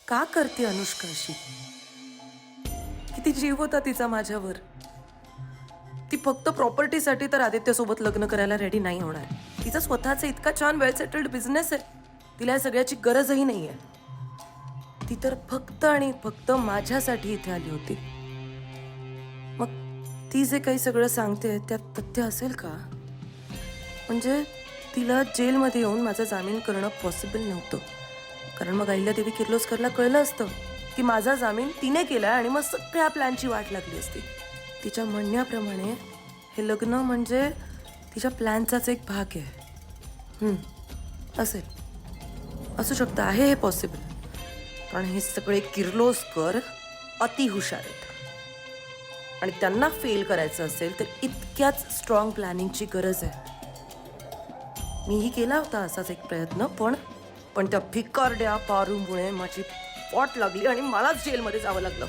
का करते अनुष्का अशी? किती जीव होता तिचा माझ्यावर. ती फक्त प्रॉपर्टीसाठी तर आदित्यसोबत लग्न करायला रेडी नाही होणार. तिचा स्वतःचा इतका छान वेल सेटल्ड बिझनेस आहे. तिला या सगळ्याची गरजही नाहीये. ती तर फक्त आणि फक्त माझ्यासाठी इथे आली होती. मग ती जे काही सगळं सांगते त्यात तथ्य असेल का? म्हणजे तिला जेलमध्ये येऊन माझा जामीन करणं पॉसिबल नव्हतं. कारण मग अहिल्यादेवी किर्लोस्करला कळलं असतं की माझा जामीन तिने केलाय आणि मग सगळ्या प्लॅनची वाट लागली असती. तिच्या म्हणण्याप्रमाणे हे लग्न म्हणजे तिच्या प्लॅनचाच एक भाग आहे. असेल, असू शकतं, आहे हे पॉसिबल. कारण हे सगळे किर्लोस्कर अति हुशार आहेत आणि त्यांना फेल करायचं असेल तर इतक्याच स्ट्रॉंग प्लॅनिंगची गरज आहे. मीही केला होता असाच एक प्रयत्न, पण त्या भिकारड्या पारूमुळे माझी पॉट लागली आणि मलाच जेलमध्ये जावं लागलं.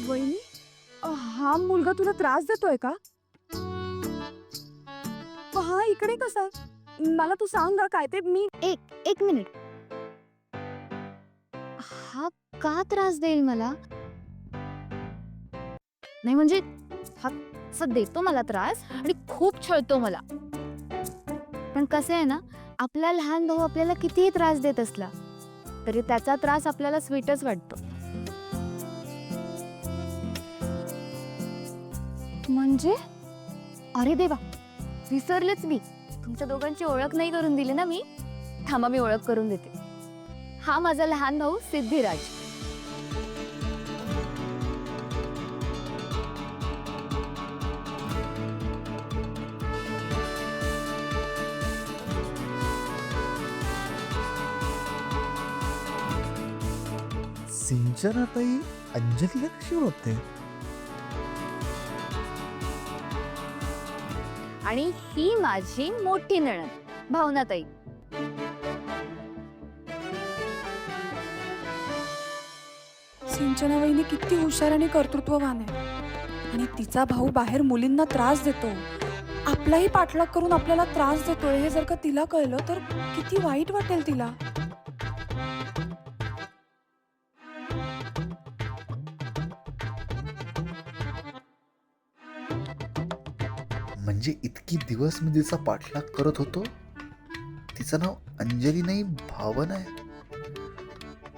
वहिनी, हा मुलगा तुला त्रास देतोय का? हा इकडे कसा? मला तू सांग ना काय ते. मी एक मिनिट. हा का त्रास देईल मला? नाही म्हणजे हा असं देतो मला त्रास आणि खूप छळतो मला. पण कसं आहे ना, आपला लहान भाऊ आपल्याला कितीही त्रास देत असला तरी त्याचा त्रास आपल्याला स्वीटच वाटतो. म्हणजे अरे देवा, विसरलेच मी. तुमच्या दोघांची ओळख नाही करून दिली ना मी. थांबा, मी ओळख करून देते. हा माझा लहान भाऊ सिद्धिराज. सिंचनाताई अंजलीला कशी ओळखते? आणि ही माझी मोठी नणंद भावनाताई. सिंचना वहिनी किती हुशार आणि कर्तृत्ववान आहे. आणि तिचा भाऊ बाहेर मुलींना त्रास देतो, आपलाही पाठलाग करून आपल्याला त्रास देतोय, हे जर का तिला कळलं तर किती वाईट वाटेल तिला. म्हणजे इतकी दिवस मी तिचा पाठलाग करत होतो. तिचं नाव अंजली नाही, भावना आहे.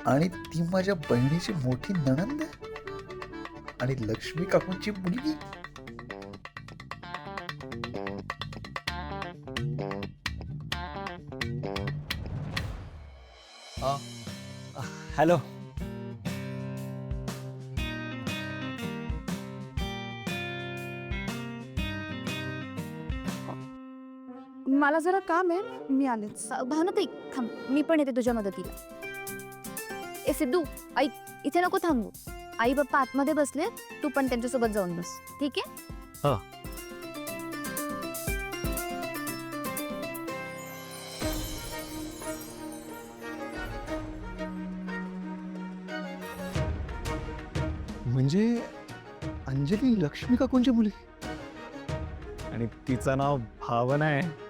आणि ती माझ्या बहिणीची मोठी नणंद आहे आणि लक्ष्मी काकूंची मुलगी. हॅलो. मला जरा काम आहे, मी आलेच. भावनाताई थांब, मी पण येते तुझ्या मदतीला. ए सिद्धू, ऐक, इथे नको थांबू. आई बाप्पा आतमध्ये बसले, तू पण त्यांच्यासोबत जाऊन बस, ठीक आहे? हो. म्हणजे अंजली लक्ष्मी काकूंची मुलगी आणि तिचं नाव भावना आहे.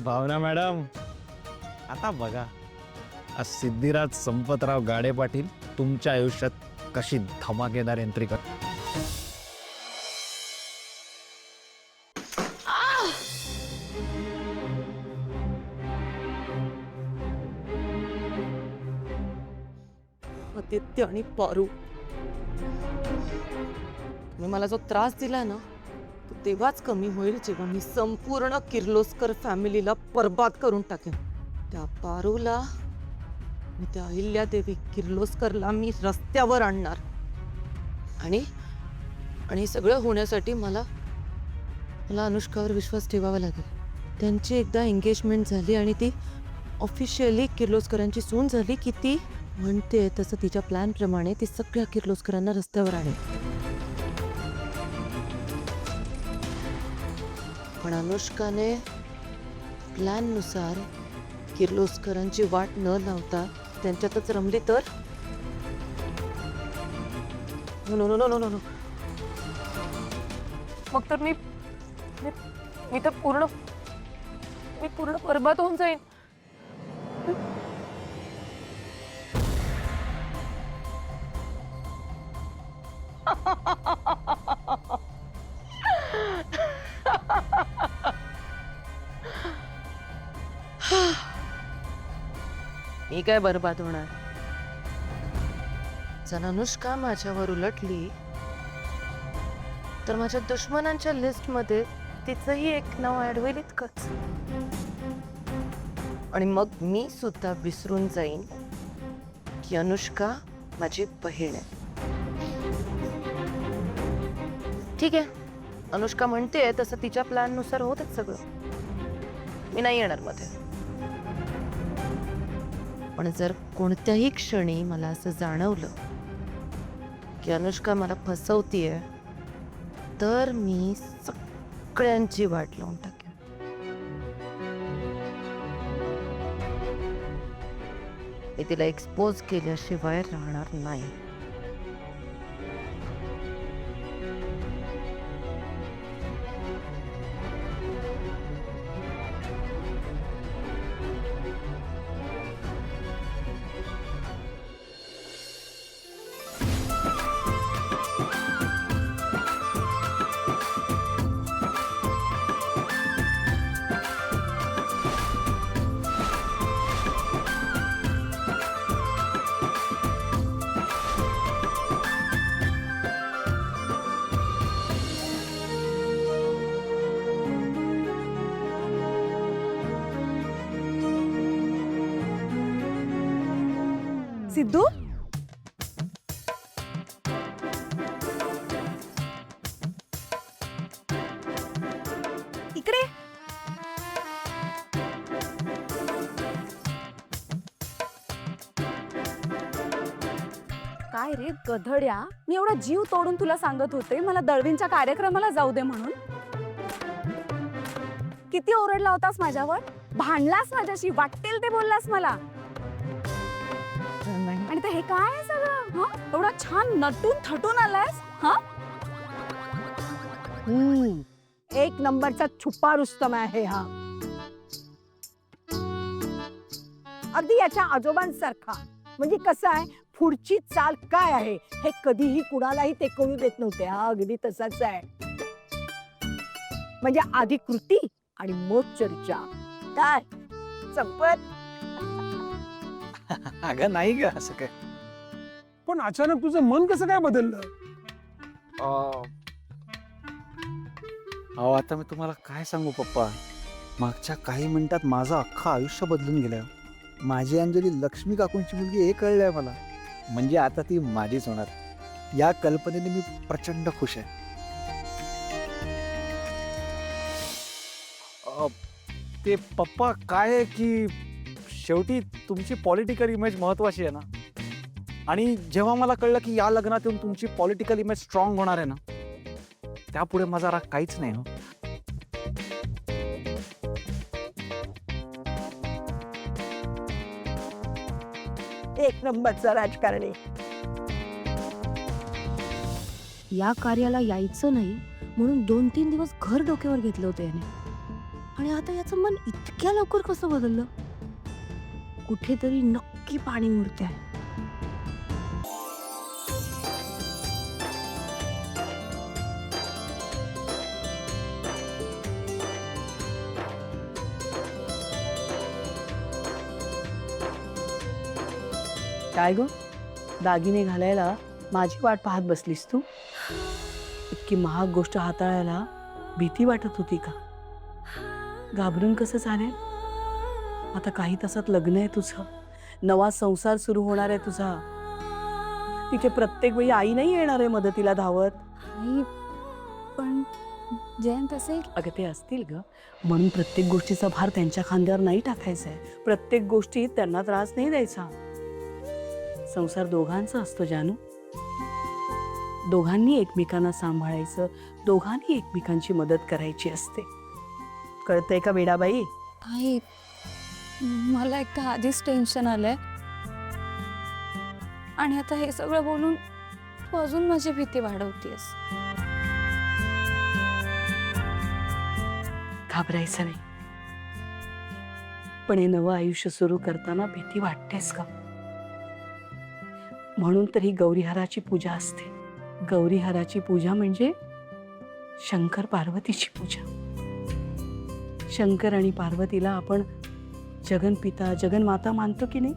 भावना मॅडम, आता बघा, आज सिद्धिराज संपतराव गाडे पाटील तुमच्या आयुष्यात कशी धमाकेदार एंट्री कर. आदित्य आणि पारू, तुम्ही मला जो त्रास दिला ना तो तेव्हाच कमी होईल जेव्हा मी संपूर्ण किर्लोस्कर फॅमिलीला बर्बाद करून टाकेन. त्या पारूला आणि त्या अहिल्यादेवी किर्लोस्करला मी रस्त्यावर आणणार आणि आणि हे सगळं होण्यासाठी मला मला अनुष्कावर विश्वास ठेवावा लागेल. त्यांची एकदा एंगेजमेंट झाली आणि ती ऑफिशियली किर्लोस्करांची सून झाली की ती म्हणते तसं तिच्या प्लॅनप्रमाणे ती सगळ्या किर्लोस्करांना रस्त्यावर आणेल. पण अनुष्काने प्लॅननुसार किर्लोस्करांची वाट न लावता त्यांच्यातच रमली तर no no no no no no. मग तर मी तर पूर्ण बरबाद होऊन जाईन. मी काय बरबाद होणार? जर अनुष्का माझ्यावर उलटली तर माझ्या दुश्मनांच्या लिस्टमध्ये तिचंही एक नाव ऍड होईल इतकंच. आणि मग मी सुद्धा विसरून जाईन की अनुष्का माझी बहीण आहे. ठीक आहे, अनुष्का म्हणते तसं तिच्या प्लॅन नुसार होतच सगळं. मी नाही येणार मध्ये. पण जर कोणत्याही क्षणी मला असं जाणवलं की अनुष्का मला फसवतीये तर मी सगळ्यांची वाट लावून टाकेन. मी तिला एक्सपोज केल्याशिवाय राहणार नाही. सिद्धू, इकडे. काय रे गधड्या, मी एवढा जीव तोडून तुला सांगत होते मला दळवींच्या कार्यक्रमाला जाऊ दे म्हणून. किती ओरडला होतास माझ्यावर, भांडलास माझ्याशी, वाटेल ते बोललास मला. आणि ते हे काय आहे सगळं? हं? एवढा छान नटून थटून आलायस. हा, एक नंबरचा छुपा रुस्तम आहे हा. अगदी याच्या आजोबांसारखा. म्हणजे कसं आहे, पुढची चाल काय आहे हे कधीही कुणालाही ते कळू देत नव्हते. हा अगदी तसाच आहे. म्हणजे आधी कृती आणि मग चर्चा. काय संपत? अगं नाही ग असं काय. पण अचानक तुझं मन कसं काय बदललं? अहो आता मी तुम्हाला काय सांगू पप्पा, मागच्या काही मिनिटात माझं अख्खं आयुष्य बदलून गेलं. माझी अंजली लक्ष्मी काकूंची मुलगी हे कळलंय मला. म्हणजे आता ती माझीच होणार या कल्पनेने मी प्रचंड खुश आहे. ते पप्पा काय आहे की शेवटी तुमची पॉलिटिकल इमेज महत्वाची आहे ना. आणि जेव्हा मला कळलं की या लग्नात येऊन तुमची पॉलिटिकल इमेज स्ट्रॉंग होणार आहे ना, त्यापुढे माझा राग काहीच नाही. हो एक नंबरचा राजकारणी. या कार्याला यायचं नाही म्हणून 2-3 दिवस घर डोक्यावर घेतलं होतं याने. आणि आता याचं मन इतक्या लवकर कसं बदललं? कुठेतरी नक्की पाणी मुरते आहे. काय ग, दागिने घालायला माझी वाट पाहत बसलीस तू? इतकी महाग गोष्ट हाताळायला भीती वाटत होती का? घाबरून कसं चालेल? आता काही तासात लग्न आहे तुझं, नवा संसार सुरू होणार आहे तुझा. तिथे प्रत्येक वेळी आई नाही येणार आहे मदतीला धावत. आई, पण जयंत असेल अगं ते असतील ग, म्हणून प्रत्येक गोष्टीचा भार त्यांच्या खांद्यावर नाही टाकायचा आहे. प्रत्येक गोष्टीत त्यांना त्रास नाही द्यायचा. संसार दोघांचा असतो जानू. दोघांनी एकमेकांना सांभाळायचं, दोघांनी एकमेकांची मदत करायची असते. कळतंय का वेडाबाई? आई मला एक तर आधीच टेन्शन आलंय आणि आता हे सगळं बोलून तू अजून माझी भीती वाढवतेस. घाबरायचं नाही, पण हे नवं आयुष्य सुरू करताना भीती वाटतेस का? म्हणून तर ही गौरीहाराची पूजा असते. गौरीहाराची पूजा म्हणजे शंकर पार्वतीची पूजा. शंकर आणि पार्वतीला आपण जगनपिता जगनमाता मानतो की नाही,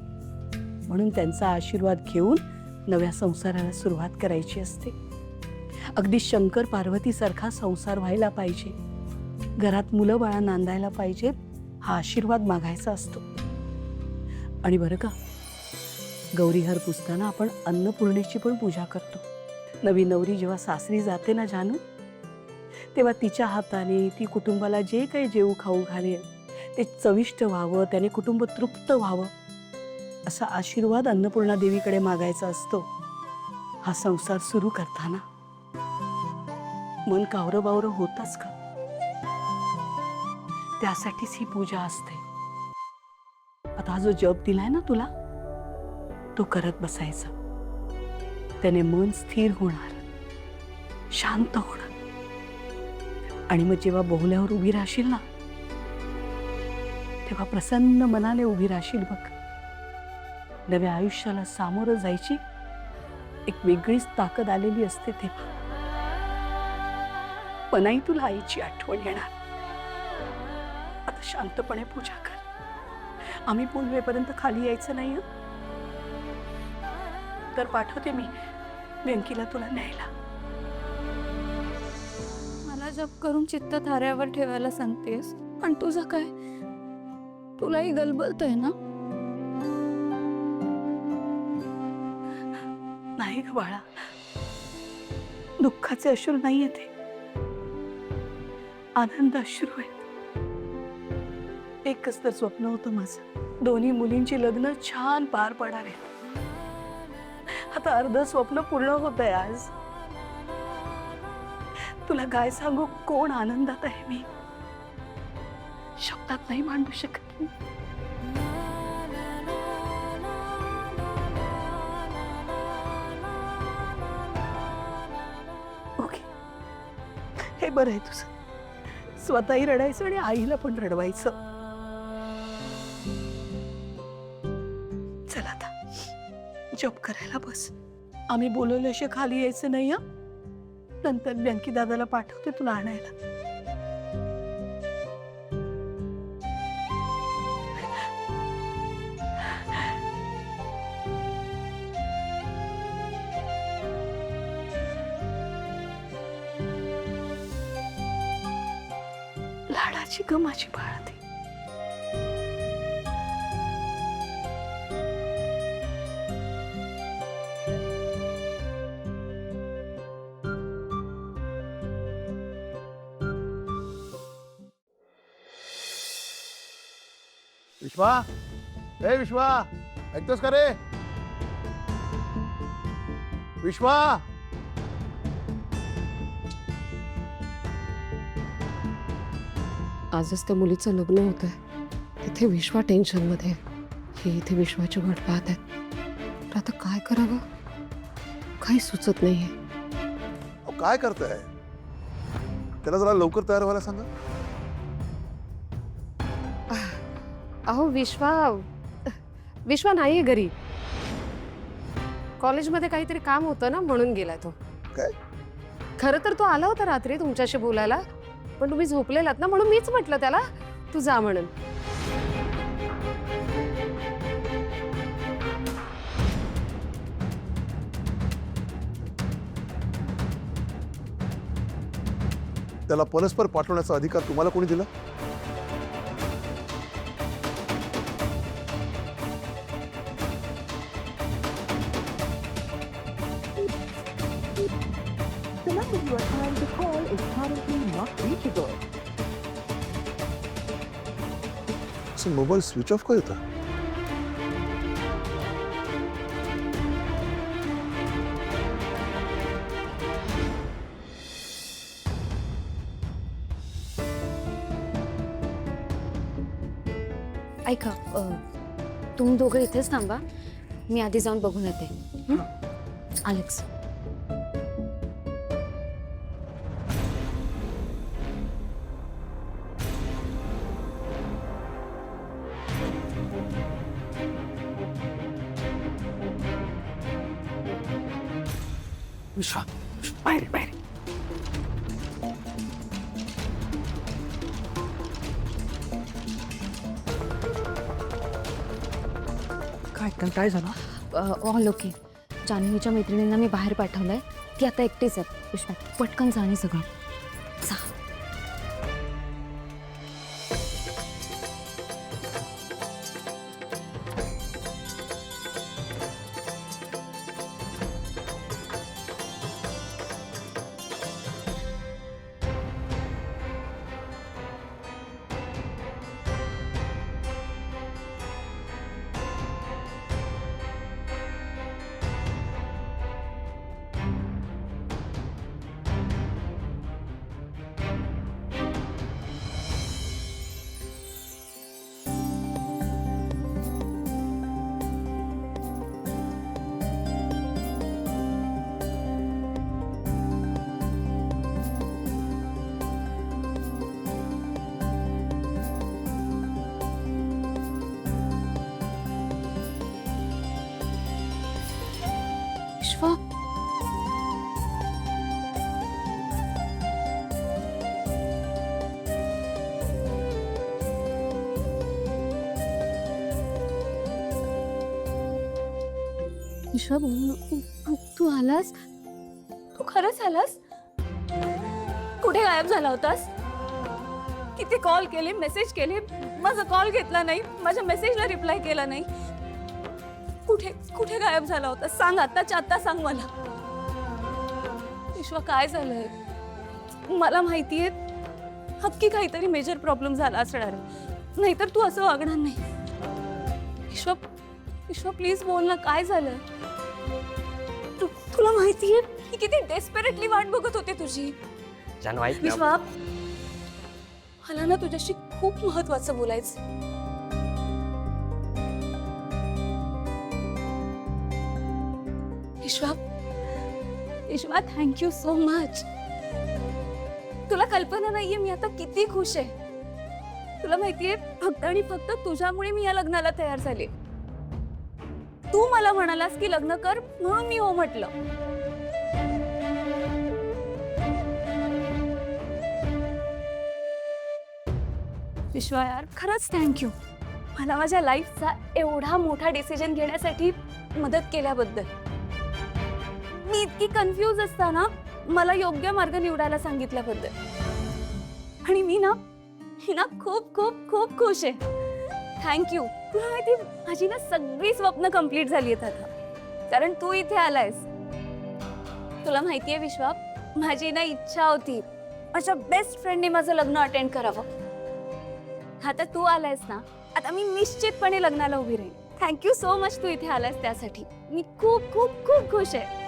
म्हणून त्यांचा आशीर्वाद घेऊन नव्या संसाराला सुरुवात करायची असते. अगदी शंकर पार्वती सारखा संसार व्हायला पाहिजे, घरात मुलं बाळा नांदायला पाहिजेत, हा आशीर्वाद मागायचा असतो. आणि बरं का, गौरीहार पुसताना आपण अन्नपूर्णेची पण पूजा करतो. नवी नवरी जेव्हा सासरी जाते ना जानू, तेव्हा तिच्या हाताने ती कुटुंबाला जे काही जेवू खाऊ घालेल ते चविष्ट व्हावं, त्याने कुटुंब तृप्त व्हावं, असा आशीर्वाद अन्नपूर्णा देवीकडे मागायचा असतो. हा संसार सुरू करताना मन कावरं बावरं होतच का? त्यासाठीच ही पूजा असते. आता हा जो जप दिलाय ना तुला, तो करत बसायचा. त्याने मन स्थिर होणार, शांत होणार. आणि मग जेव्हा बोहल्यावर उभी राहशील ना, तेव्हा प्रसन्न मनाने उभी राहशील बघ. नव्या आयुष्याला सामोरं जायची एक वेगळीच ताकद आलेली असते तेव्हा. मनाई तुला आईची आठवण येणार. आता शांतपणे पूजा कर. आम्ही बोलवेपर्यंत खाली यायचं नाही हं? तर पाठवते मी व्यंकीला तुला न्यायला. मला जप करून चित्त थाऱ्यावर ठेवायला सांगतेस, पण तुझं काय? तुलाही गलबलतंय ना? नाही ग बाळा, दुःखाचे अश्रू नाही येते, आनंद अश्रू आहेत. एकच तर स्वप्न होतं माझं, दोन्ही मुलींची लग्न छान पार पडणार आहेत. आता अर्ध स्वप्न पूर्ण होत आहे आज. तुला काय सांगू, कोण आनंदात आहे मी, शब्दात नाही मांडू शकत मी. ओके, हे बरं आहे तुझं. स्वतःही रडायचं आणि आईला पण रडवायचं. चल आता जप करायला बस. आम्ही बोलवल्याशिवाय खाली यायचं नाही हं? नंतर बँकी दादाला पाठवते तुला आणायला. लाडाची ग माझी बाळाती. विश्वा, ए विश्वा, ऐकतोस का रे? विश्वा, आजच त्या मुलीचं लग्न होत आहे. तिथे विश्वा टेन्शनमध्ये, हे इथे विश्वाची वाट पाहत आहेत. तर आता काय करावं काही सुचत नाहीये. अहो, काय करताय? त्याला जरा लवकर तयार व्हायला सांगा. अहो विश्वा नाहीये घरी. कॉलेजमध्ये काहीतरी काम होतं ना, म्हणून गेलाय तो. काय? खरं तर तो आला होता रात्री तुमच्याशी बोलायला, पण तुम्ही झोपलेलात ना, म्हणून मीच म्हटलं त्याला तू जा म्हणून. त्याला परस्पर पाठवण्याचा अधिकार तुम्हाला कोणी दिला? The number you are trying to call is mobile switch off का येतं? ऐका तुम्ही दोघं इथेच थांबा, मी आधी जाऊन बघून येते. हं? अलेक्स. विश्वा बाहेर बाहेर. काय झालं? All okay. जान्हवीच्या मैत्रिणींना मी बाहेर पाठवलंय, ती आता एकटीच आहे. विश्वा पटकन जाणे सगळं. जा. विश्वा विश्वा तू आलास? तू खरंच आलास? कुठे गायब झाला होतास? किती कॉल केले, मेसेज केले, माझा कॉल घेतला नाही, माझ्या मेसेजला रिप्लाय केला नाही. कुठे कुठे गायब झाला होता? सांग, आत्ताच्या आत्ता सांग मला. विश्वा काय झालंय? मला माहितीये नक्की काहीतरी मेजर प्रॉब्लेम झाला असणार आहे, नाहीतर तू असं वागणार नाही. विश्वा विश्वा प्लीज बोल ना, काय झालं? तुला माहितीये मी किती डेस्परेटली वाट बघत होते तुझी. विश्वा मला ना तुझ्याशी खूप महत्वाचं बोलायचं. विश्वा विश्वा थँक्यू सो मच. तुला कल्पना नाहीये मी आता किती खुश आहे. तुला माहितीये फक्त आणि फक्त तुझ्यामुळे मी या लग्नाला तयार झाले. तू मला म्हणालास की लग्न कर म्हणून मी हो म्हटलं. विश्वा यार खरंच थँक्यू, मला माझ्या लाईफचा एवढा मोठा डिसिजन घेण्यासाठी मदत केल्याबद्दल. मी इतकी कन्फ्यूज असताना मला योग्य मार्ग निवडायला सांगितल्याबद्दल. आणि मी ना खूप खूप खूप खुश आहे. थँक्यू. तुला माहिती माझी ना सगळी स्वप्न कंप्लीट झाली आहेत आता, कारण तू इथे आलायस. तुला माहितीये विश्वा माझी ना इच्छा होती माझ्या बेस्ट फ्रेंडने माझं लग्न अटेंड करावं. आता तू आलायस ना, आता मी निश्चितपणे लग्नाला उभी राहीन. थँक्यू सो मच तू इथे आलायस त्यासाठी. मी खूप खूप खूप खुश आहे.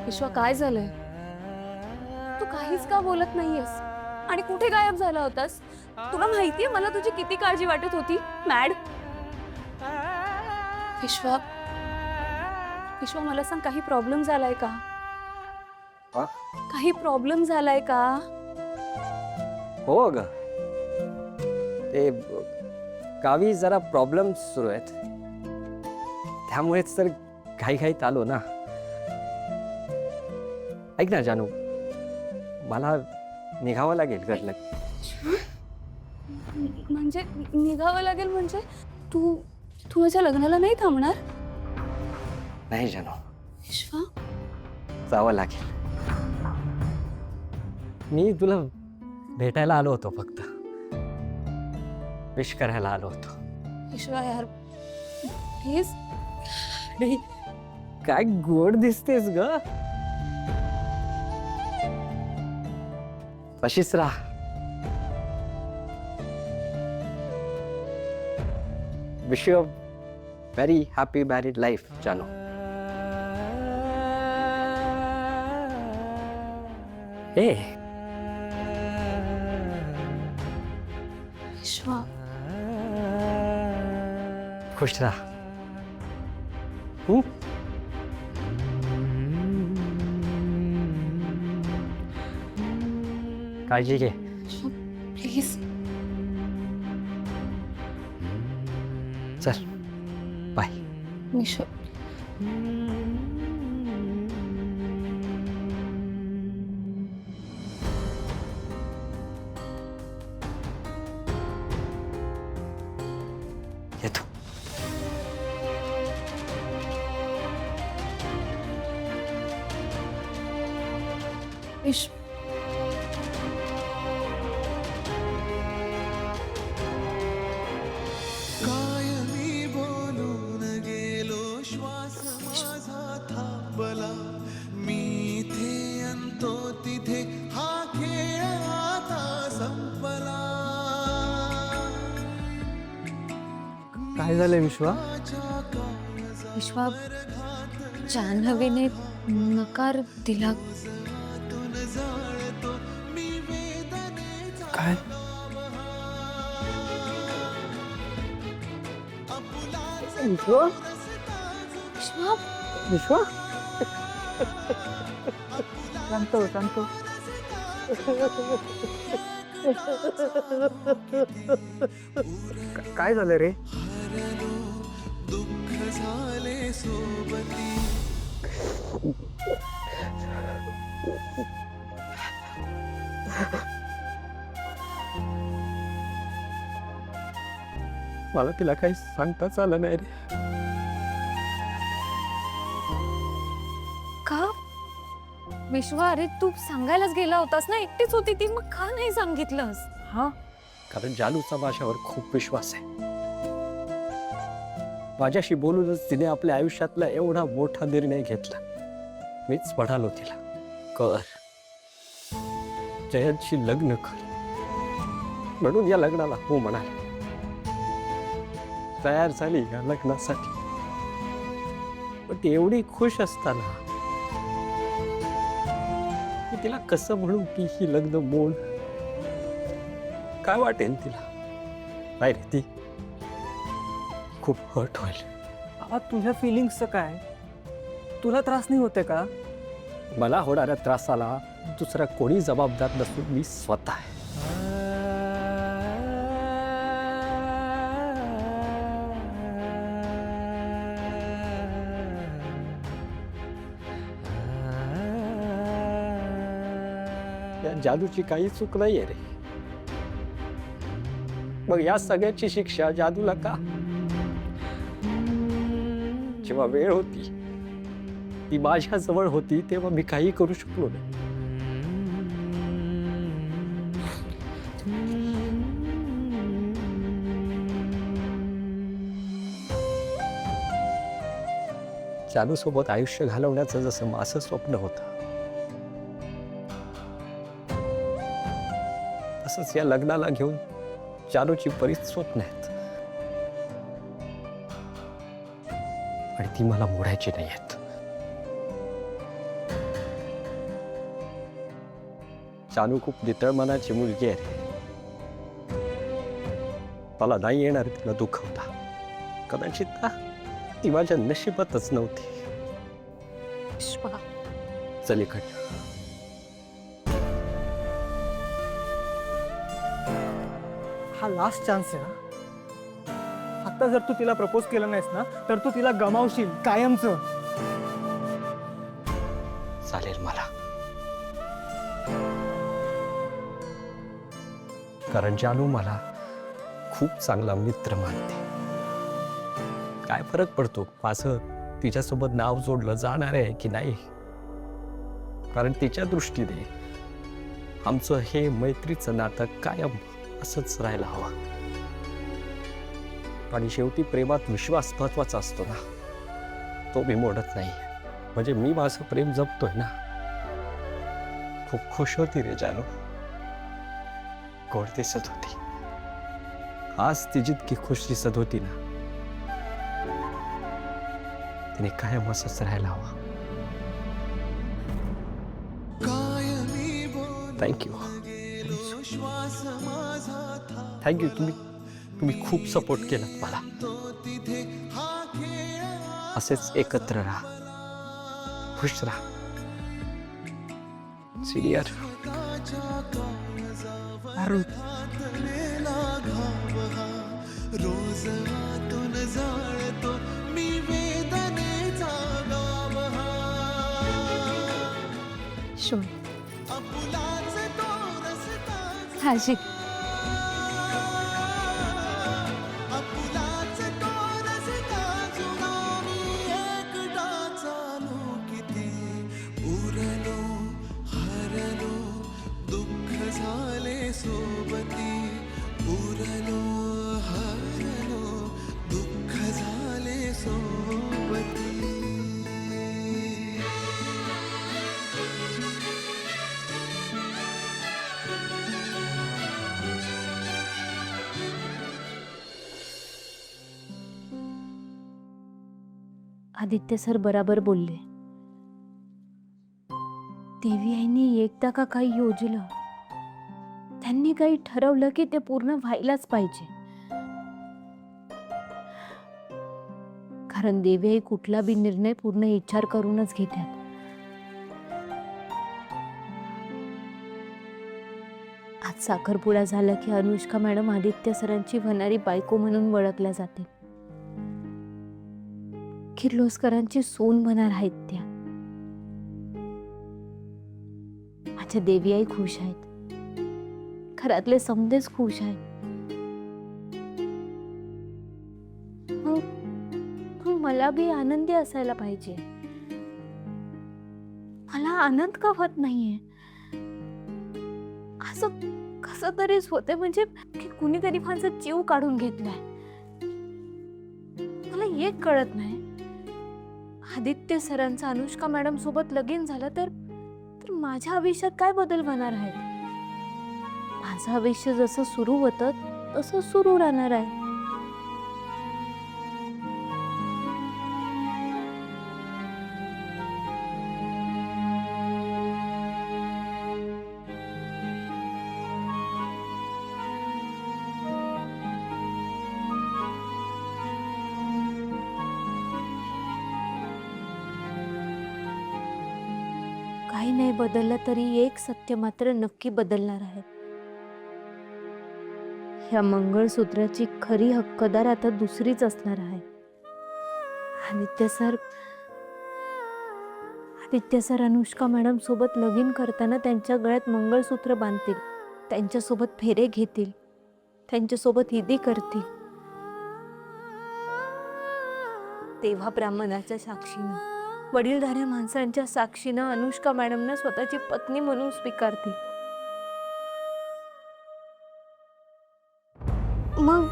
विश्वा काय झालंय? तू काहीच का बोलत नाहीयेस आणि कुठे गायब झाला होतास? तुला माहितीये मला तुझी किती काळजी वाटत होती. मॅड विश्वा विश्वा मला सांग, काही प्रॉब्लेम झालाय का? काही प्रॉब्लेम झालाय का? हो अगं, ते गावी जरा प्रॉब्लेम सुरू आहेत, त्यामुळेच तर घाईघाईत आलो ना. ऐक ना जानू, मला निघावं लागेल घरला. म्हणजे निघावं लागेल म्हणजे तू तू माझ्या लग्नाला नाही थांबणार? नाही जानू, विश्वा जावं लागेल. मी तुला भेटायला आलो होतो, फक्त विश करायला आलो होतो. विश्वा यार प्लीज. नाही, काय गोड दिसतेस ग. अशीच राहा. Wish you very happy married life जानू. हे विश्वा, खुश राहा. काळजी घे. प्लीज. चल बाय. विश्वा, येतो. विश्वा. काय झालंय विश्वा? विश्वा, जान्हवीने नकार दिला. काय? विश्वा, विश्वा, विश्वा, शांत हो, शांत हो. काय झालं रे? मला तिला काही सांगताच आलं नाही रे. का? विश्वा, अरे तू सांगायलाच गेला होतास ना, एकटीच होती ती, मग का नाही सांगितलंस? हा, कारण जानूचा माझ्यावर खूप विश्वास आहे. माझ्याशी बोलूनच तिने आपल्या आयुष्यातला एवढा मोठा निर्णय घेतला. मीच म्हणालो तिला, कर, जयंतशी लग्न कर. म्हणून या लग्नाला हो म्हणाले. तयार झाली या लग्नासाठी. पण ती एवढी खुश असताना मी तिला कसं म्हणू की ही लग्न मोड? काय वाटेल तिला? नाही रे, ती खूप हर्ट होईल. बाबा, तुझ्या फिलिंग्सचं काय? तुला त्रास नाही होते का? मला होणाऱ्या त्रासाला दुसरा कोणी जबाबदार नसून मी स्वतः आहे. या जादूची काही चूक नाहीये रे. मग या सगळ्याची शिक्षा जादूला का? जेव्हा वेळ होती, ती माझ्या जवळ होती, तेव्हा मी काही करू शकलो नाही. जानू सोबत आयुष्य घालवण्याचं जसं माझं स्वप्न होतं, तसंच या लग्नाला घेऊन जानूची बरीच स्वप्न आहेत. आणि ती मला मोडायची नाही आहेत. जानू खूप नितळ मनाची मुलगी आहे. मला नाही येणार तिला दुखवता. कदाचित ना ती माझ्या नशिबातच नव्हती. विश्वा, चल इकडं. हा लास्ट चान्स आहे ना. आता जर तू तिला प्रपोज केलं नाहीस ना, तर तू तिला गमावशील कायमचं. चालेल मला. कारण जानू मला खूप चांगला मित्र मानते. काय फरक पडतो माझं तिच्यासोबत नाव जोडलं जाणार आहे की नाही? कारण तिच्या दृष्टीने आमचं हे मैत्रीचं नातं कायम असंच राहायला हवं. आणि शेवटी प्रेमात विश्वास महत्वाचा असतो ना, तो मी मोडत नाही. म्हणजे मी माझं प्रेम जपतोय ना. खूप खुश होती रे जानू, गोड दिसत होती. आज ती जितकी खुश दिसत होती ना, तिने कायम असंच राहायला हवा. थँक्यू. थँक्यू. तुम्ही खूप सपोर्ट केलात मला. असेच एकत्र राहा, खुश राहा. सिनियर शुभ हाजी. आदित्य सर बराबर बोलले. देवी आईने एकदा का काही योजलं, त्यांनी काही ठरवलं की ते पूर्ण व्हायलाच पाहिजे. कारण देवी आई कुठला बी निर्णय पूर्ण विचार करूनच घेतात. आज साखरपुडा झाला की अनुष्का मॅडम आदित्य सरांची होणारी बायको म्हणून ओळखल्या जाते. किर्लोस्करांची सून होणार आहेत त्या. माझ्या देवी आई खुश आहेत, घरातले समदेच खुश आहेत. मग मला बी आनंदी असायला पाहिजे. मला आनंद का होत नाहीये? असं कसं तरीच होते, म्हणजे की कुणीतरी माझा जीव काढून घेतलाय. मला एक कळत नाही, आदित्य सरांचं अनुष्का मॅडम सोबत लगीन झालं तर माझ्या आयुष्यात काय बदल होणार आहे? माझं आयुष्य जसं सुरू होतं तसं सुरू राहणार आहे. काही नाही बदललं तरी एक सत्य मात्र नक्की बदलणार आहे. ह्या मंगळसूत्राची खरी हक्कदार आता दुसरीच असणार आहे. आदित्य सर अनुष्का मॅडम सोबत लगीन करताना त्यांच्या गळ्यात मंगळसूत्र बांधतील, त्यांच्यासोबत फेरे घेतील, त्यांच्यासोबत ईदी करतील. तेव्हा ब्राह्मणाच्या साक्षीनं, वडीलधाऱ्या माणसांच्या साक्षीनं अनुष्का मॅडमना स्वतःची पत्नी म्हणून स्वीकारतील. मग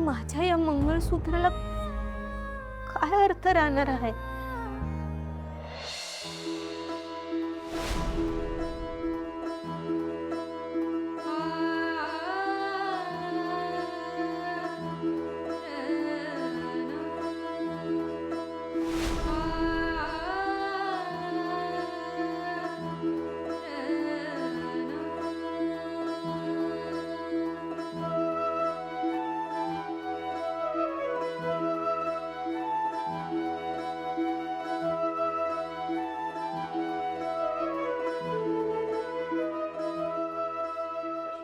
माझ्या या मंगळसूत्राला काय अर्थ राहणार आहे?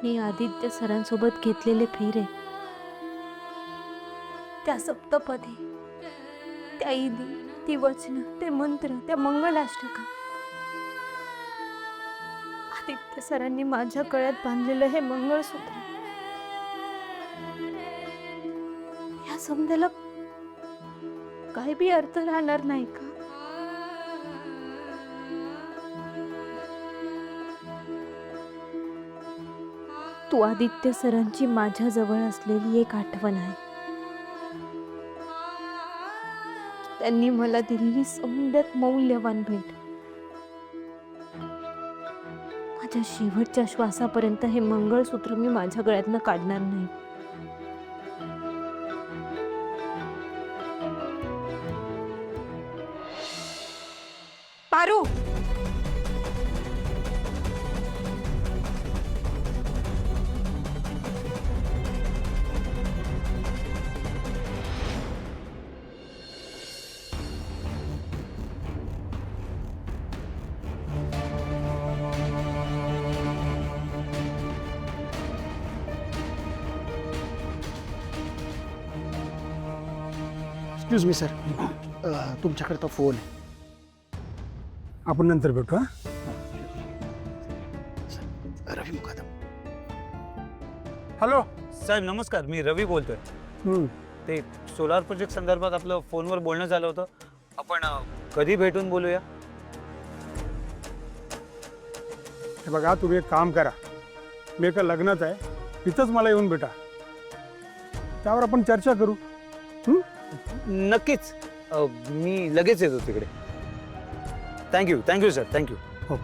मी आदित्य सरांसोबत घेतलेले फेरे, त्या सप्तपदी, त्या ईदी, ती वचन, ते मंत्र, त्या मंगलाष्टका, आदित्य सरांनी माझ्या गळ्यात बांधलेलं हे मंगळसूत्र, या समजायला काही बी अर्थ राहणार नाही का? तू आदित्य सरांची माझ्या जवळ असलेली एक आठवण आहे. त्यांनी मला दिलेली सौंदर्यात मौल्यवान भेट. माझ्या शेवटच्या श्वासापर्यंत हे मंगळसूत्र मी माझ्या गळ्यातनं काढणार नाही. पारू, एक्सक्यूज मी सर, तुमच्याकडे तो फोन आहे. आपण नंतर भेटू. रवी मुकादम. हॅलो. साहेब नमस्कार, मी रवी बोलतोय. ते सोलार प्रोजेक्ट संदर्भात आपलं फोनवर बोलणं झालं होतं. आपण कधी भेटून बोलूया? हे बघा, तुम्ही एक काम करा, मी एका लग्नात आहे, तिथंच मला येऊन भेटा, त्यावर आपण चर्चा करू. नक्कीच. मी लगेच येतो तिकडे. Thank you sir, thank you. हो.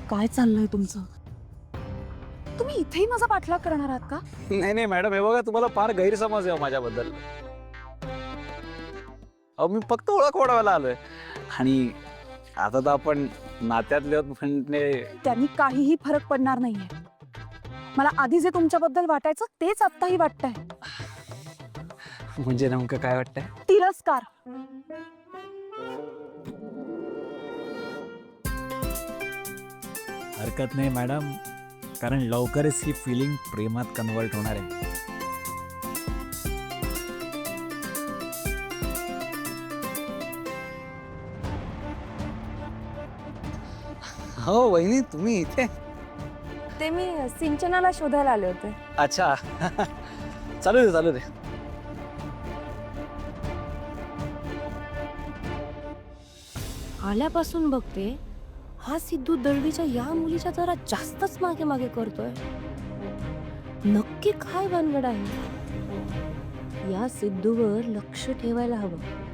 काय चाललंय तुमचं? तुम्ही इथेही माझा पाठलाग करणार आहात का? नाही मॅडम, हे बघा, तुम्हाला फार गैरसमज आहे माझ्याबद्दल. अहो, मी फक्त ओळख वाढवायला आलोय. आणि आता तर आपण नात्यातले आहोत म्हणजे. त्यांनी काहीही फरक पडणार नाहीये. मला आधी जे तुमच्याबद्दल वाटायचं तेच आत्ताही वाटतंय. म्हणजे नेमकं काय वाटतंय? तिरस्कार. हरकत नाही मॅडम, कारण लवकरच ही फिलिंग प्रेमात कन्वर्ट होणार आहे. हो वहिनी, तुम्ही इथे? ते मी सिंचनाला शोधायला आले होते. अच्छा. चालू दे. आल्यापासून बघते हा सिद्धू दळवीच्या या मुलीच्या जरा जास्तच मागे मागे करतोय. नक्की काय भानगड आहे? या सिद्धूवर लक्ष ठेवायला हवं.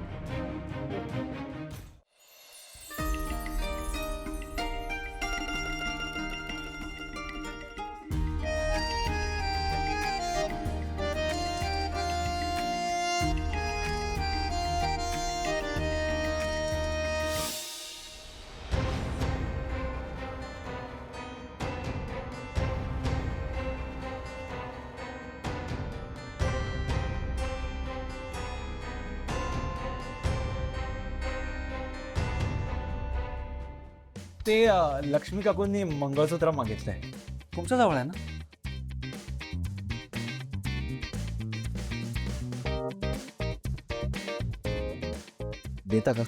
ते लक्ष्मी काकूंनी मंगळसूत्र मागितलंय. तुमच्या जवळ आहे ना? देता का?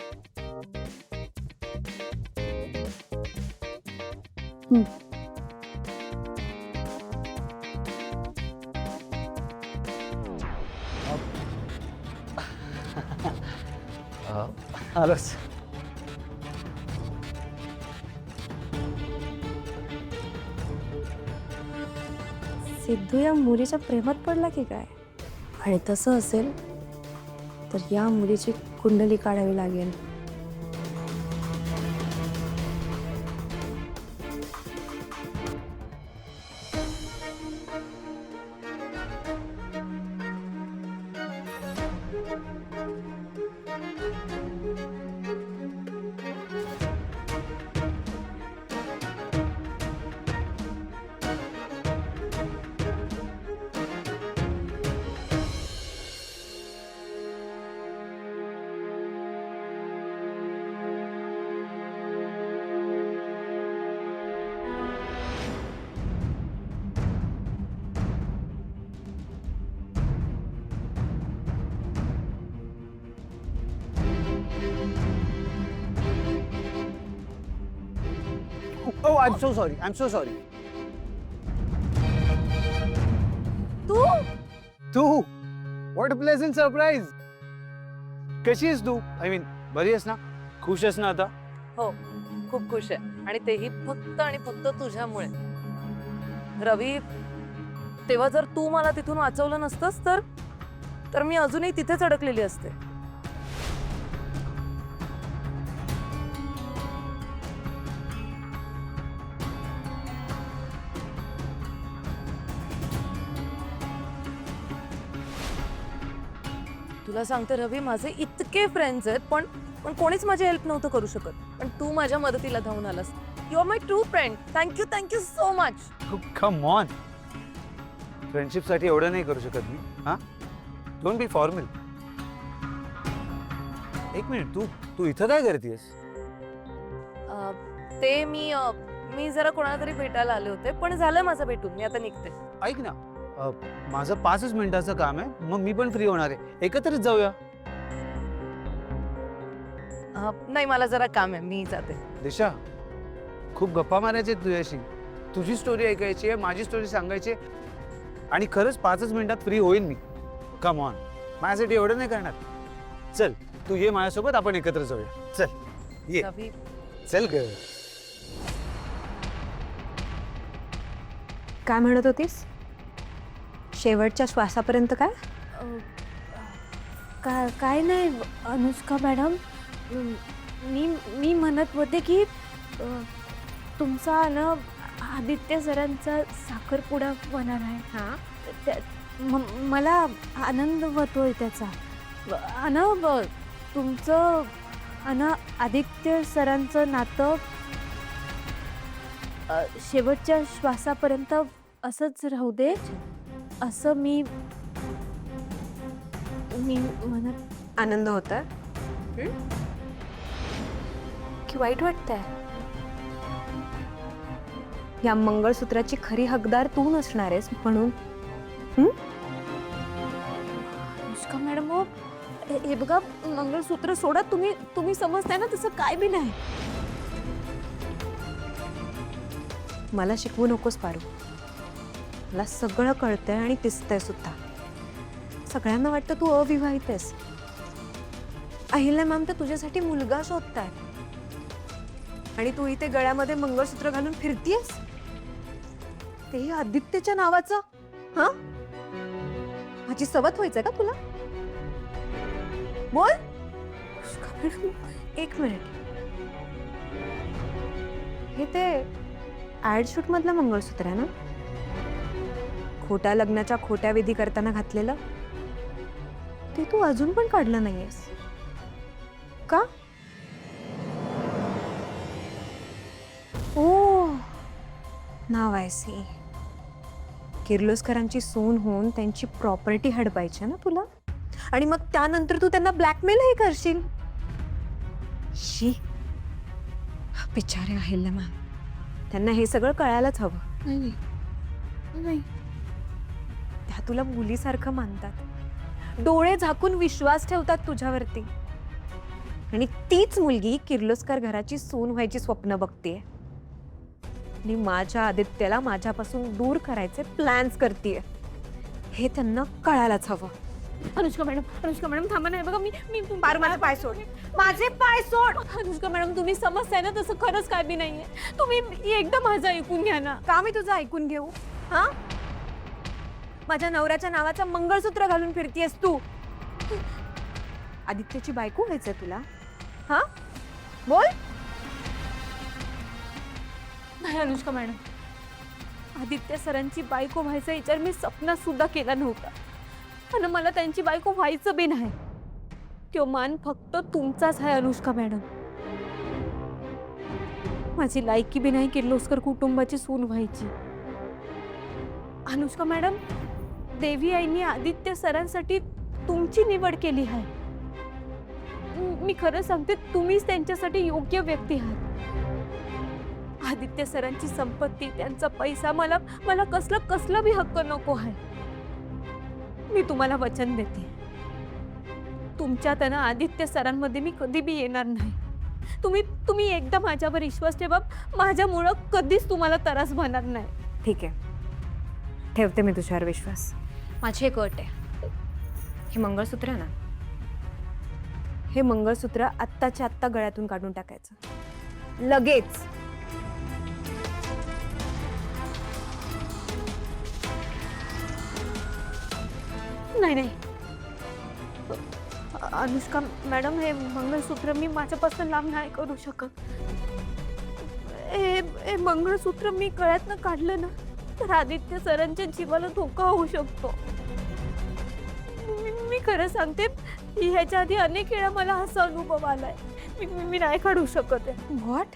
आलोच. सिद्धू या मुलीच्या प्रेमात पडला की काय? आणि तसं असेल तर या मुलीची कुंडली काढावी लागेल. Oh I am so sorry, I am so sorry. तू तू व्हॉट अ प्लेझंट सरप्राईज. कशी आहेस तू? आय मीन बरी आहेस ना? खुश आहेस ना आता? हो, खूप खुश आहे आणि तेही फक्त आणि फक्त तुझ्यामुळे. रवी, तेव्हा जर तू मला तिथून वाचवलं नसतंस तर मी अजूनही तिथेच अडकलेली असते. तुला सांगते रवी, माझे इतके फ्रेंड्स आहेत पण कोणीच माझी हेल्प नव्हतं करू शकत. पण तू माझ्या मदतीला धावून आलास. You are my true friend. Thank you so much. Come on. Friendship साठी एवढं नाही करू शकत मी. हा, डोंट बी फॉर्मल. एक मिनिट, तू इथं काय करतेस? ते मी जरा कोणाला तरी भेटायला आले होते, पण झालं माझं भेटून. मी आता निघते. ऐक ना, माझं 5च मिनिटाचं काम आहे, मग मी पण फ्री होणार आहे. एकत्रच जाऊया. नाही, मला जरा काम आहे, मी जाते. दिशा, खूप गप्पा मारायचे तुझ्याशी. तुझी स्टोरी ऐकायची आहे, माझी स्टोरी सांगायची आहे. आणि खरंच 5च मिनिटात फ्री होईन मी. कम ऑन, माझ्यासाठी एवढं नाही करणार. चल, तू ये माझ्यासोबत, आपण एकत्र जाऊया. चल ये. रवी, चल ग. काय म्हणत होतीस? शेवटच्या श्वासापर्यंत काय? काय नाही अनुष्का मॅडम, मी म्हणत होते की तुमचा ना आदित्य सरांचा साखरपुडा होणार आहे. हां, मला आनंद होतोय त्याचा. तुमचं आदित्य सरांचं नातं शेवटच्या श्वासापर्यंत असंच राहू दे, असं मी म्हणत. आनंद होता की वाईट वाटतंय? या मंगळसूत्राची खरी हकदार तू नसणार आहेस म्हणून. अनुष्का मॅडम, हे बघा, मंगळसूत्र सोडा. तुम्ही समजताय ना, तसं काय बी नाही. मला शिकवू नकोस पारू. मला सगळं कळतंय आणि दिसतंय सुद्धा. सगळ्यांना वाटतं तू अविवाहित आहेस. अहिल्या मॅम तर तुझ्यासाठी मुलगा शोधताय आणि तू इथे गळ्यामध्ये मंगळसूत्र घालून फिरतीयस, तेही आदित्यच्या नावाचं. हा, माझी सवत व्हायचंय का तुला? बोल. एक मिनिट, हे ते ऍड शूट मधलं मंगळसूत्र आहे ना? खोट्या लग्नाच्या खोट्या विधी करताना घातलेलं ते तू अजून पण काढलं नाहीयेस का? ओ, नाव आय सी. किर्लोस्करांची सून होऊन त्यांची प्रॉपर्टी हडपायची ना तुला, आणि मग त्यानंतर तू त्यांना ब्लॅकमेलही करशील. शी, बिचारे अहिल्या मॅम, त्यांना हे सगळं कळायलाच हवं. नाही, त्या तुला मुलीसारखं मानतात, डोळे झाकून विश्वास ठेवतात तुझ्यावरती, आणि तीच मुलगी किर्लोस्कर घराची सून व्हायची स्वप्न बघतेय आणि माझ्या आदित्याला माझ्यापासून दूर करायचे प्लॅन्स करतेय. हे त्यांना कळायलाच हवं. अनुष्का मॅडम थांबा. नाही बघा, मी पारू, माझे पाय सोड. माझे पाय सोड. अनुष्का मॅडम, तुम्ही समजताय ना, तसं खरंच काय बी नाहीये. तुम्ही एकदा माझं ऐकून घ्या ना. का मी तुझं ऐकून घेऊ? हा, माझ्या नवऱ्याच्या नावाचं मंगळसूत्र घालून फिरतीयस तू. आदित्यची बायको व्हायचंय तुला? हा, बोल. नाही अनुष्का मॅडम, आदित्य सरांची बायको व्हायचा विचार मी स्वप्नात सुद्धा केला नव्हता, आणि मला त्यांची बायको व्हायचं बी नाही. तो मान फक्त तुमचाच आहे अनुष्का मॅडम. माझी लायकी बी नाही किर्लोस्कर कुटुंबाची सून व्हायची. अनुष्का मॅडम, देवी आईनी आदित्य सरांसाठी तुमची निवड केली आहे. मी खरं सांगते, तुम्हीच त्यांच्यासाठी योग्य व्यक्ती आहात. आदित्य सरांची संपत्ती, त्यांचा पैसा, मला कसला बी हक्क नको आहे. मी तुम्हाला वचन देते, तुमच्या त्यांना आदित्य सरांमध्ये मी कधी बी येणार नाही. तुम्ही तुम्ही एकदा माझ्यावर विश्वास ठेवा, माझ्यामुळं कधीच तुम्हाला त्रास होणार नाही. ठीक आहे, ठेवते मी तुझ्यावर विश्वास. माझी एक अट आहे. हे मंगळसूत्र आहे ना, हे मंगळसूत्र आत्ताच्या आत्ता गळ्यातून काढून टाकायचं लगेच. नाही नाही अनुष्का मॅडम, हे मंगळसूत्र मी माझ्यापासून लांब नाही करू शकत. हे मंगळसूत्र मी गळ्यातनं काढलं ना तर आदित्य सरांच्या जीवाला धोका होऊ शकतो. मी खरं सांगते, ह्याच्या आधी अनेक वेळा मला असा अनुभव आलाय. मी नाही काढू शकत आहे. व्हॉट?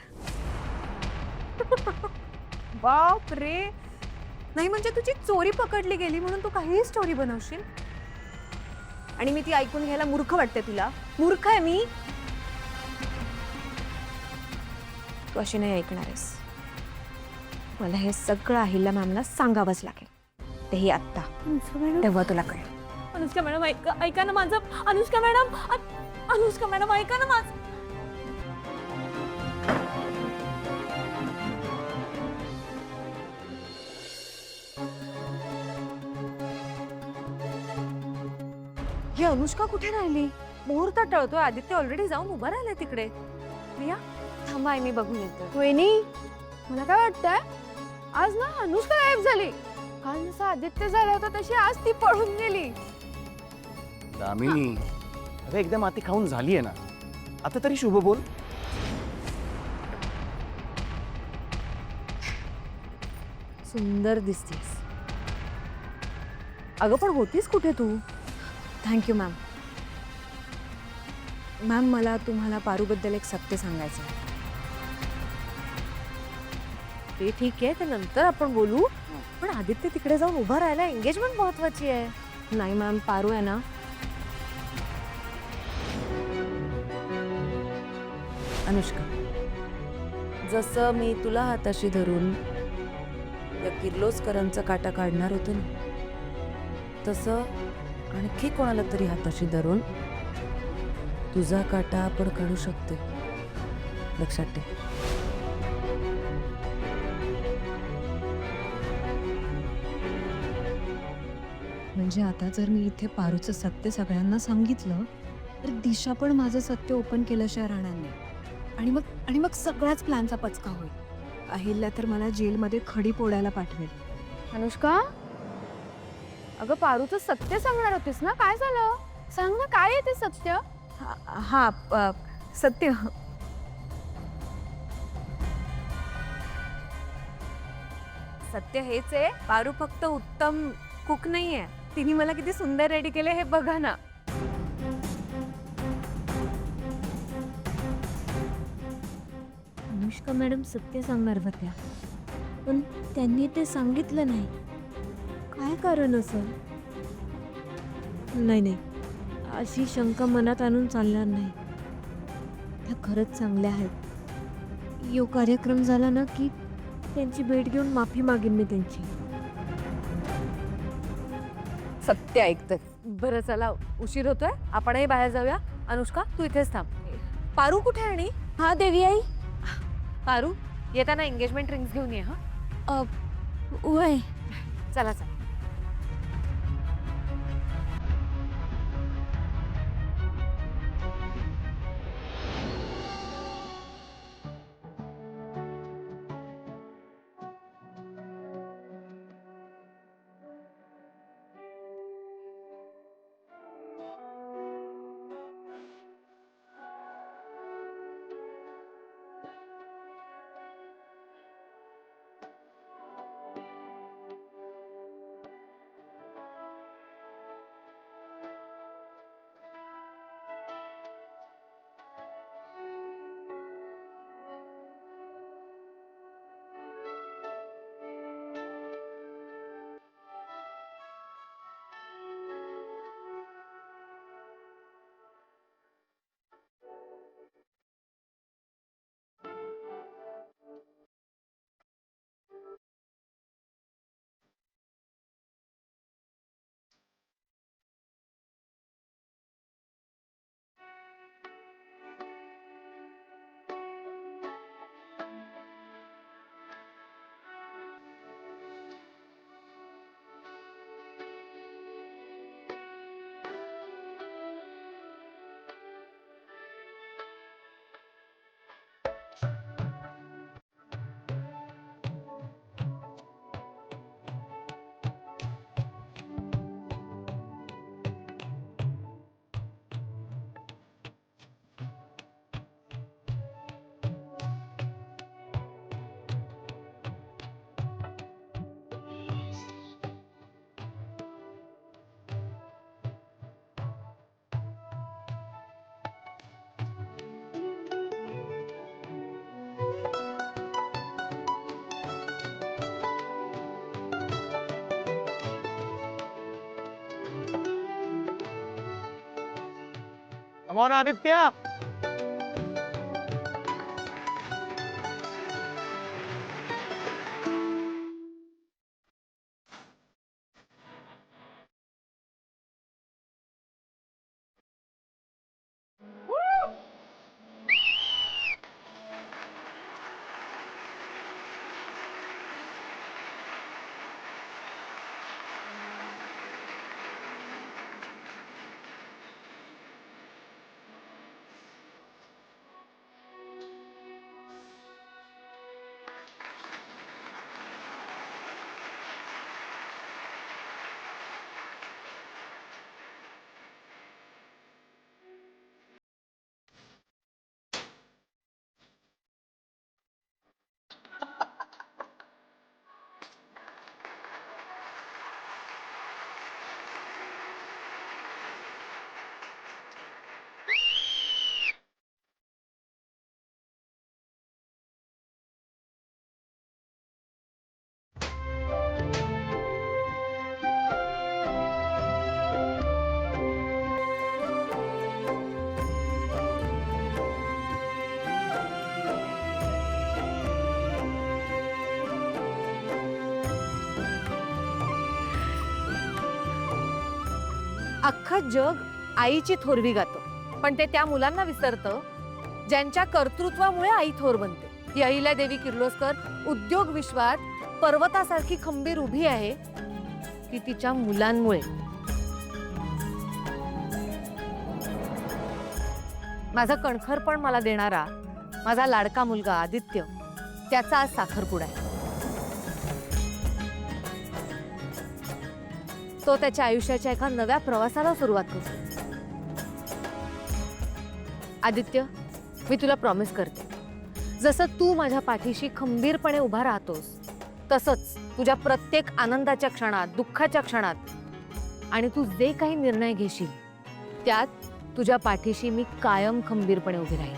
बाप रे, नाही म्हणजे तुझी चोरी पकडली गेली म्हणून तू काहीही स्टोरी बनवशील आणि मी ती ऐकून घ्यायला मूर्ख वाटते तुला? मूर्ख आहे मी? तू अशी नाही ऐकणार आहेस. मला हे सगळं अहिल्या मॅमला सांगावंच लागेल, तेही आत्ता. तेव्हा तुला कळेल. अनुष्का मॅडम ऐका ना माझं. अनुष्का मॅडम, अनुष्का मॅडम ऐका ना माझं. ही अनुष्का कुठे राहिली? मुहूर्त टळतोय, आदित्य ऑलरेडी जाऊन उभा राहिलाय तिकडे. प्रिया थांबा, मी बघून येतो. वहिनी, मला काय वाटतंय, आज ना अनुष्का गायब झाली. काल जसा आदित्य झाला होता तशी आज ती पळून गेली. दामिनी, अगं एकदा माती खाऊन झाली आहे ना, आता तरी शुभ बोल. सुंदर दिसतीस. अगं पण होतीस कुठे तू? Thank you ma'am. मॅम, मला तुम्हाला पारूबद्दल एक सत्य सांगायचं आहे. ते ठीक आहे, ते नंतर आपण बोलू, पण आदित्य तिकडे जाऊन उभा राहायला एंगेजमेंट महत्वाची आहे. नाही मॅम, पारू आहे ना, अनुष्का, जसं मी तुला हाताशी धरून या किर्लोस्करांचा काटा काढणार होतो ना, तसं आणखी कोणाला तरी हाताशी धरून तुझा काटा आपण काढू शकते. लक्षात ठेव. म्हणजे आता जर मी इथे पारूचं सत्य सगळ्यांना सांगितलं तर दिशा पण माझं सत्य ओपन केल्याशिवाय राहणार नाही, आणि मग सगळ्याच प्लॅनचा पचका होईल. अहिल्या तर मला जेलमध्ये खडी पोडायला पाठवेल. अनुष्का, अगं पारूचं सत्य सांगणार होतीस ना, काय झालं? सांग ना, काय आहे ते सत्य? हा सत्य सत्य हेच आहे, पारू फक्त उत्तम कुक नाहीये. तिने मला किती सुंदर रेडी केले हे बघा ना. अनुष्का मॅडम सत्य सांगणार होत्या, पण त्यांनी ते सांगितलं नाही. काय कारण असेल? नाही, अशी शंका मनात आणून चालणार नाही. त्या खरंच चांगल्या आहेत. यो कार्यक्रम झाला ना की त्यांची भेट घेऊन माफी मागेन मी त्यांची. सत्य ऐकतोय. बरं चला, उशीर होतोय, आपणही बाहेर जाऊया. अनुष्का, तू इथेच थांब. पारू कुठे आहे? आणि हा देवी आई. पारू, येताना एंगेजमेंट रिंग्स घेऊन ये. हा वय चला चला. कमॉन आदित्य. अख्खं जग आईची थोरवी गातं, पण ते त्या मुलांना विसरतं ज्यांच्या कर्तृत्वामुळे आई थोर बनते. ही अहिल्यादेवी किर्लोस्कर उद्योग विश्वात पर्वतासारखी खंबीर उभी आहे ती तिच्या मुलांमुळे. माझं कणखरपण मला देणारा माझा लाडका मुलगा आदित्य, त्याचा आज साखरपुडा आहे. तो त्याच्या आयुष्याच्या एका नव्या प्रवासाला सुरुवात करतो. आदित्य, मी तुला प्रॉमिस करते, जसं तू माझ्या पाठीशी खंबीरपणे उभा राहतोस तसंच तुझ्या प्रत्येक आनंदाच्या क्षणात, दुःखाच्या क्षणात आणि तू जे काही निर्णय घेशील त्यात तुझ्या पाठीशी मी कायम खंबीरपणे उभी राहीन.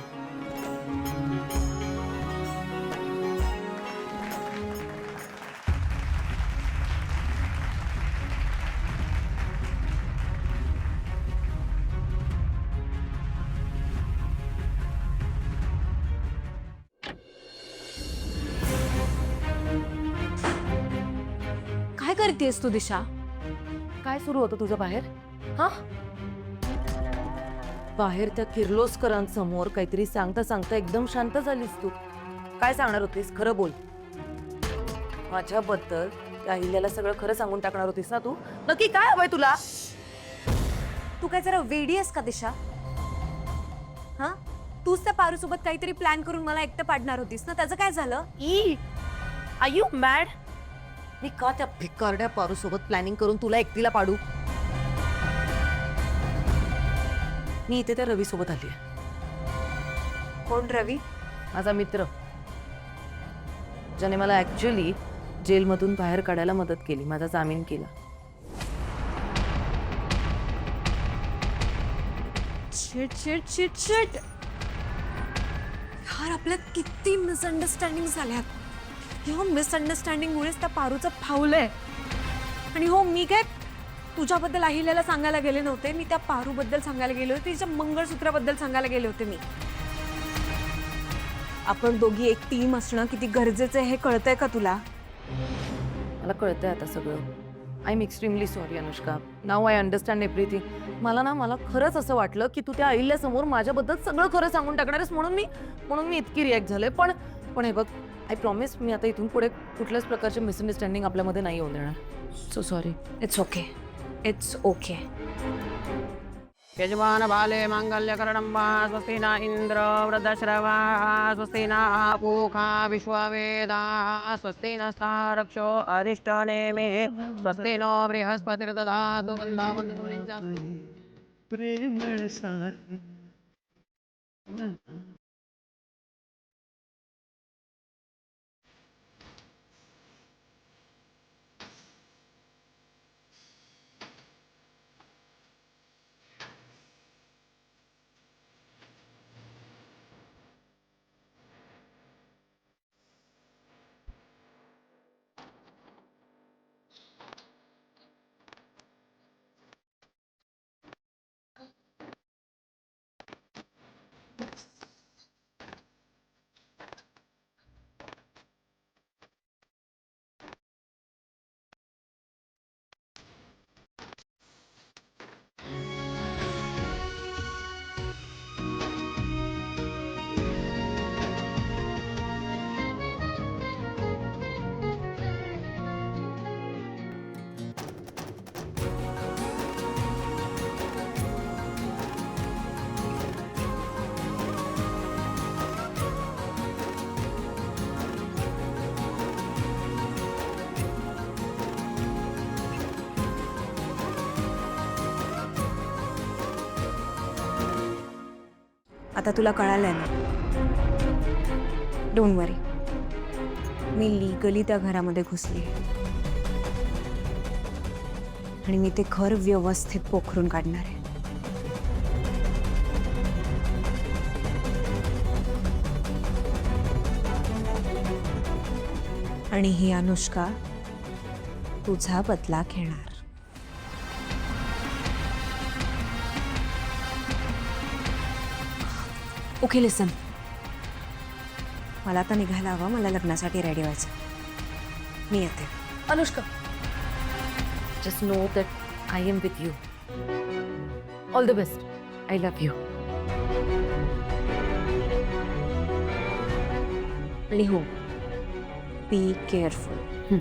काय करतेस तू दिशा? काय सुरू होतं तुझं बाहेर? हा, बाहेर त्या किर्लोस्करांसमोर काहीतरी सांगता सांगता एकदम शांत झालीस तू. काय सांगणार होतीस? खरं बोल. माझ्याबद्दल त्या अहिल्याला सगळं खरं सांगून टाकणार होतीस ना तू? नक्की काय हवंय तुला? तू काय जरा वेडी आहेस का दिशा? हा, तूच त्या पारूसोबत काहीतरी प्लॅन करून मला एकटं पाडणार होतीस ना, त्याचं काय झालं? R you mad? मी का त्या भिकारड्या पारूसोबत प्लॅनिंग करून तुला एकटीला पाडू? मी इथे त्या रवी सोबत आली आहे. कोण रवी? माझा मित्र, ज्याने मला ऍक्च्युअली जेलमधून बाहेर काढायला मदत केली, माझा जामीन केला. Shit shit shit shit. यार, आपल्यात किती मिसअंडरस्टँडिंग झाल्यात. ह्या मिसअंडरस्टँडिंगमुळेच त्या पारूचं फावलंय. आणि हो, मी काय तुझ्याबद्दल अहिल्याला सांगायला गेले नव्हते, मी त्या पारूबद्दल सांगायला गेले होते, तिच्या मंगळसूत्राबद्दल सांगायला गेले होते. मी आपण दोघी एक टीम असणं किती गरजेचं आहे हे कळतंय का तुला? मला कळतंय आता सगळं. I am extremely sorry Anushka. Now I understand everything. मला खरंच असं वाटलं की तू त्या अहिल्यासमोर माझ्याबद्दल सगळं खरं सांगून टाकणार आहेस, म्हणून मी इतकी रिॲक्ट झाले. पण हे बघ, आय प्रॉमिस, मी आता इथून पुढे कुठल्याच प्रकारचे मिसअंडरस्टँडिंग आपल्यामध्ये नाही होऊन देणार. So sorry. It's okay, it's okay. यजमान बाले मांगल्यकरणं स्वस्ति न इंद्र वृद्धश्रवा स्वस्ति न पूषा विश्ववेदाः स्वस्ति नस्तारक्षो अरिष्टनेमे स्वस्ति नो बृहस्पतिर्दधातु आता तुला कळालंय ना. डोंट वरी, मी लीगली त्या घरामध्ये घुसली आणि मी ते घर व्यवस्थित पोखरून काढणार आहे. आणि ही अनुष्का तुझा बदला घेणार. ओके लिसन, मला आता निघायला हवं. मला लग्नासाठी रेडी व्हायचं. मी येते. Anushka, just know that I am with you. All the best. I love you. आणि हो, बी केअरफुल.